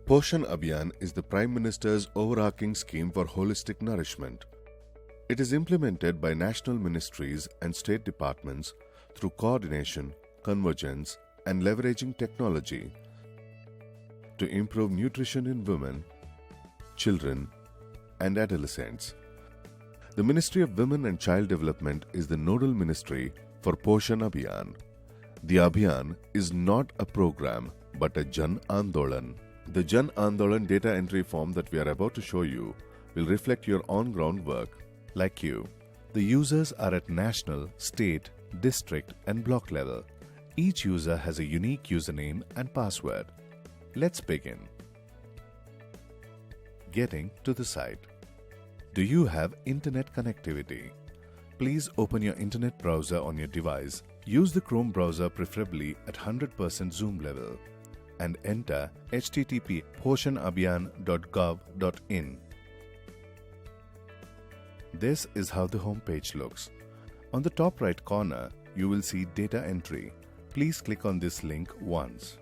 Poshan Abhiyan is the Prime Minister's overarching scheme for holistic nourishment. It is implemented by national ministries and state departments through coordination, convergence, and leveraging technology to improve nutrition in women, children, and adolescents. The Ministry of Women and Child Development is the nodal ministry for Poshan Abhiyan. The Abhiyan is not a program but a Jan Andolan. The Jan Andolan data entry form that we are about to show you will reflect your on-ground work. Like you, the users are at national, state, district, and block level. Each user has a unique username and password. Let's begin. Getting to the site. Do you have internet connectivity? Please open your internet browser on your device. Use the Chrome browser preferably at 100% zoom level and enter http://poshanabhiyan.gov.in. This is how the home page looks. On the top right corner, you will see data entry. Please click on this link once.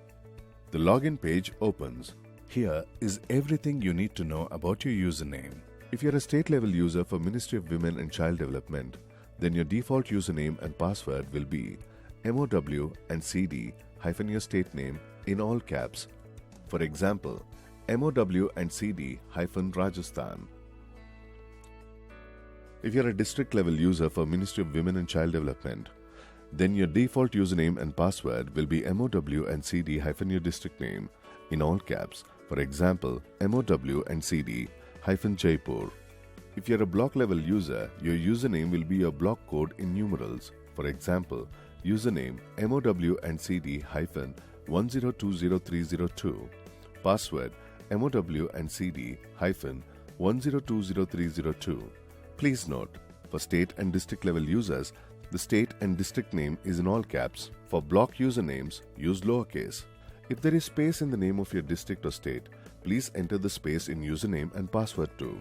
The login page opens. Here is everything you need to know about your username. If you're a state-level user for Ministry of Women and Child Development, then your default username and password will be MOW and CD hyphen your state name in all caps. For example, MOW and CD hyphen Rajasthan. If you're a district-level user for Ministry of Women and Child Development, then your default username and password will be MOW and CD hyphen your district name in all caps. For example, MOW and CD hyphen Jaipur. If you're a block-level user, your username will be your block code in numerals. For example, username MOW and CD hyphen 1020302. Password MOW and CD hyphen 1020302. Please note, for state and district level users, the state and district name is in all caps. For block usernames, use lowercase. If there is space in the name of your district or state, please enter the space in username and password too.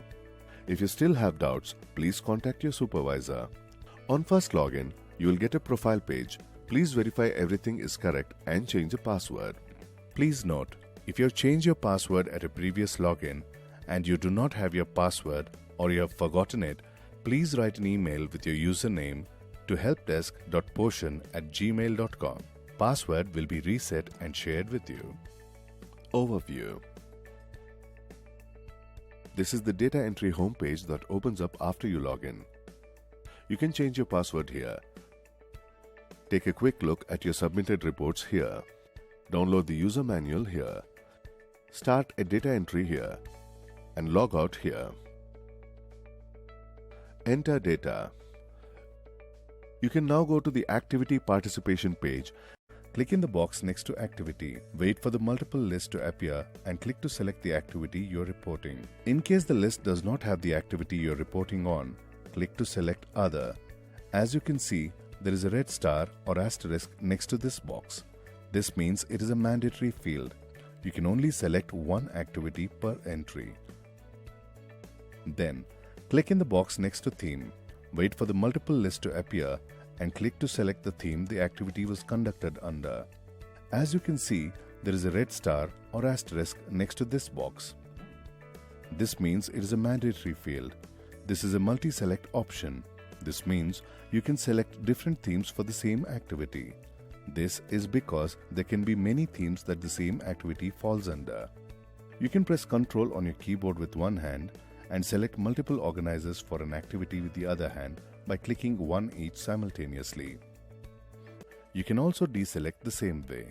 If you still have doubts, please contact your supervisor. On first login, you will get a profile page. Please verify everything is correct and change the password. Please note, if you have changed your password at a previous login and you do not have your password or you have forgotten it, please write an email with your username to helpdesk.poshan@gmail.com. Password will be reset and shared with you. Overview. This is the data entry homepage that opens up after you log in. You can change your password here. Take a quick look at your submitted reports here. Download the user manual here. Start a data entry here and log out here. Enter data. You can now go to the activity participation page. Click in the box next to activity. Wait for the multiple list to appear and click to select the activity you're reporting. In case the list does not have the activity you're reporting on, click to select other. As you can see, there is a red star or asterisk next to this box. This means it is a mandatory field. You can only select one activity per entry. Then, click in the box next to theme. Wait for the multiple list to appear and click to select the theme the activity was conducted under. As you can see, there is a red star or asterisk next to this box. This means it is a mandatory field. This is a multi-select option. This means you can select different themes for the same activity. This is because there can be many themes that the same activity falls under. You can press Ctrl on your keyboard with one hand and select multiple organizers for an activity with the other hand by clicking one each simultaneously. You can also deselect the same way.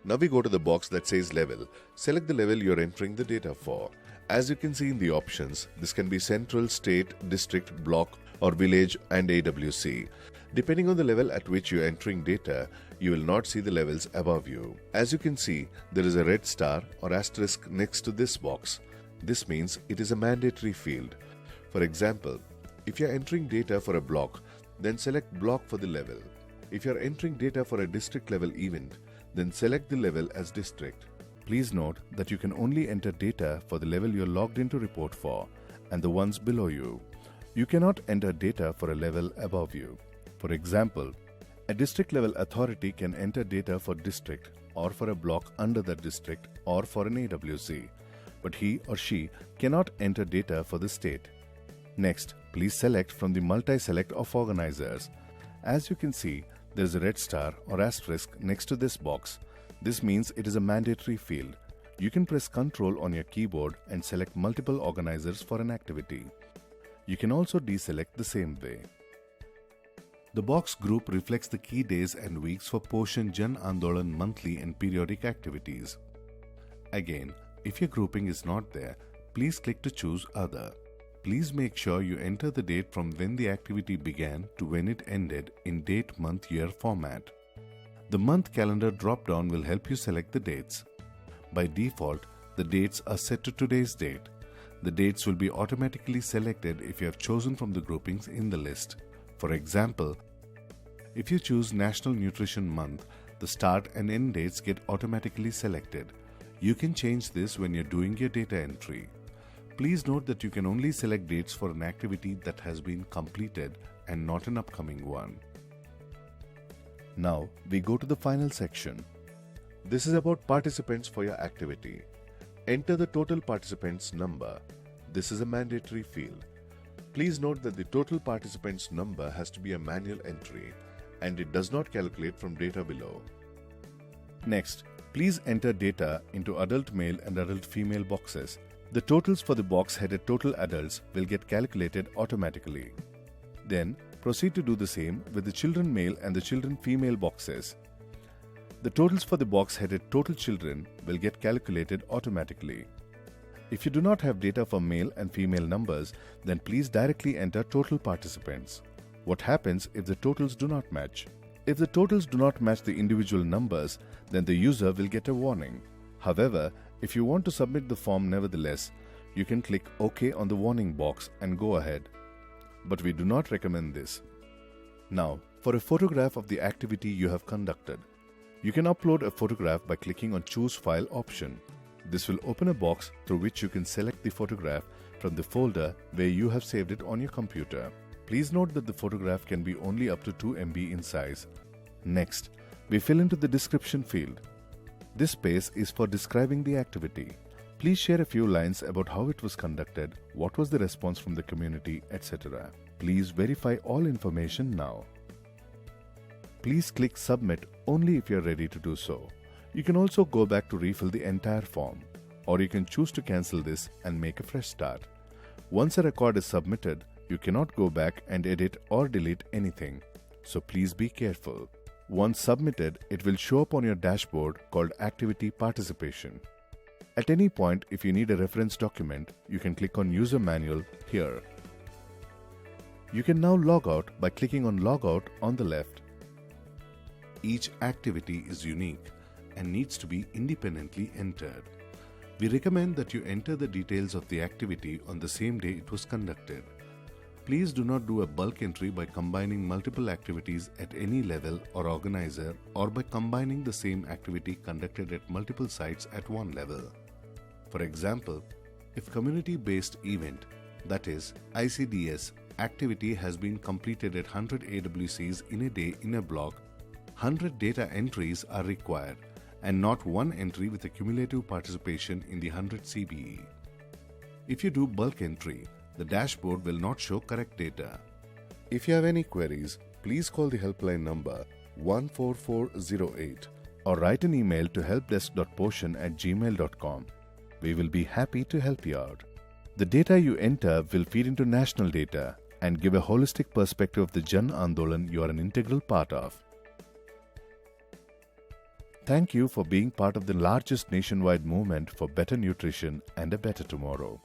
Now we go to the box that says level. Select the level you're entering the data for. As you can see in the options, this can be central, state, district, block, or village and AWC. Depending on the level at which you're entering data, you will not see the levels above you. As you can see, there is a red star or asterisk next to this box. This means it is a mandatory field. For example, if you are entering data for a block, then select block for the level. If you are entering data for a district level event, then select the level as district. Please note that you can only enter data for the level you are logged in to report for and the ones below you. You cannot enter data for a level above you. For example, a district level authority can enter data for district or for a block under that district or for an AWC, but he or she cannot enter data for the state. Next, please select from the multi-select of organizers. As you can see, there is a red star or asterisk next to this box. This means it is a mandatory field. You can press Ctrl on your keyboard and select multiple organizers for an activity. You can also deselect the same way. The box group reflects the key days and weeks for Poshan Jan Andolan monthly and periodic activities. Again, if your grouping is not there, please click to choose Other. Please make sure you enter the date from when the activity began to when it ended in date, month, year format. The month calendar drop-down will help you select the dates. By default, the dates are set to today's date. The dates will be automatically selected if you have chosen from the groupings in the list. For example, if you choose National Nutrition Month, the start and end dates get automatically selected. You can change this when you're doing your data entry. Please note that you can only select dates for an activity that has been completed and not an upcoming one. Now we go to the final section. This is about participants for your activity. Enter the total participants number. This is a mandatory field. Please note that the total participants number has to be a manual entry and it does not calculate from data below. Next, please enter data into adult male and adult female boxes. The totals for the box headed total adults will get calculated automatically. Then proceed to do the same with the children male and the children female boxes. The totals for the box headed total children will get calculated automatically. If you do not have data for male and female numbers, then please directly enter total participants. What happens if the totals do not match? If the totals do not match the individual numbers, then the user will get a warning. However, if you want to submit the form nevertheless, you can click OK on the warning box and go ahead. But we do not recommend this. Now, for a photograph of the activity you have conducted. You can upload a photograph by clicking on Choose File option. This will open a box through which you can select the photograph from the folder where you have saved it on your computer. Please note that the photograph can be only up to 2 MB in size. Next, we fill into the description field. This space is for describing the activity. Please share a few lines about how it was conducted, what was the response from the community, etc. Please verify all information now. Please click Submit only if you are ready to do so. You can also go back to refill the entire form, or you can choose to cancel this and make a fresh start. Once a record is submitted, you cannot go back and edit or delete anything, so please be careful. Once submitted, it will show up on your dashboard called Activity Participation. At any point, if you need a reference document, you can click on User Manual here. You can now log out by clicking on Log Out on the left. Each activity is unique and needs to be independently entered. We recommend that you enter the details of the activity on the same day it was conducted. Please do not do a bulk entry by combining multiple activities at any level or organizer, or by combining the same activity conducted at multiple sites at one level. For example, if community-based event, that is ICDS, activity has been completed at 100 AWCs in a day in a block, 100 data entries are required and not one entry with a cumulative participation in the 100 CBE. If you do bulk entry, the dashboard will not show correct data. If you have any queries, please call the helpline number 14408 or write an email to helpdesk.poshan@gmail.com. We will be happy to help you out. The data you enter will feed into national data and give a holistic perspective of the Jan Andolan you are an integral part of. Thank you for being part of the largest nationwide movement for better nutrition and a better tomorrow.